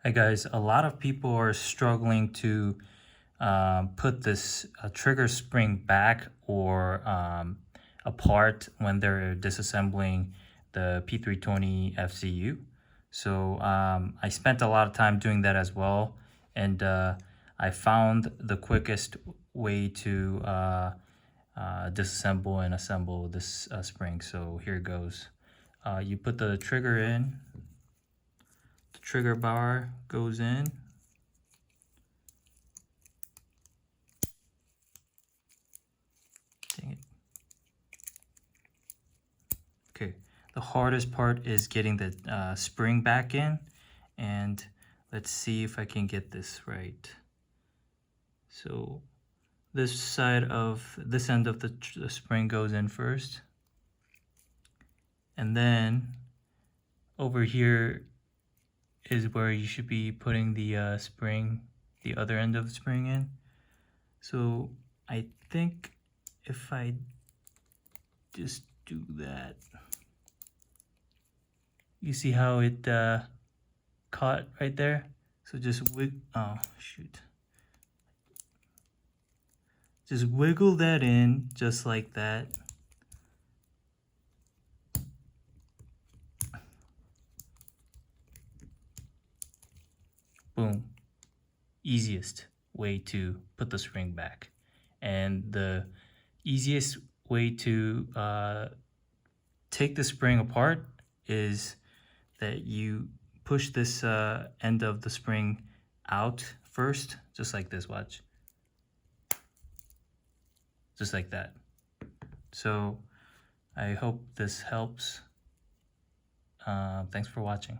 Hey guys, a lot of people are struggling to put this trigger spring back or apart when they're disassembling the P320 FCU. So I spent a lot of time doing that as well, and I found the quickest way to disassemble and assemble this spring. So here it goes. You put the trigger in. The trigger bar goes in. Dang it. Okay, the hardest part is getting the spring back in, and let's see if I can get this right. So this end of the spring goes in first, and then over here is where you should be putting the spring, the other end of the spring in. So I think if I just do that, you see how it caught right there? So just oh shoot. Just wiggle that in just like that. Boom. Easiest way to put the spring back. And the easiest way to take the spring apart is that you push this end of the spring out first, just like this, watch. Just like that. So I hope this helps. Thanks for watching.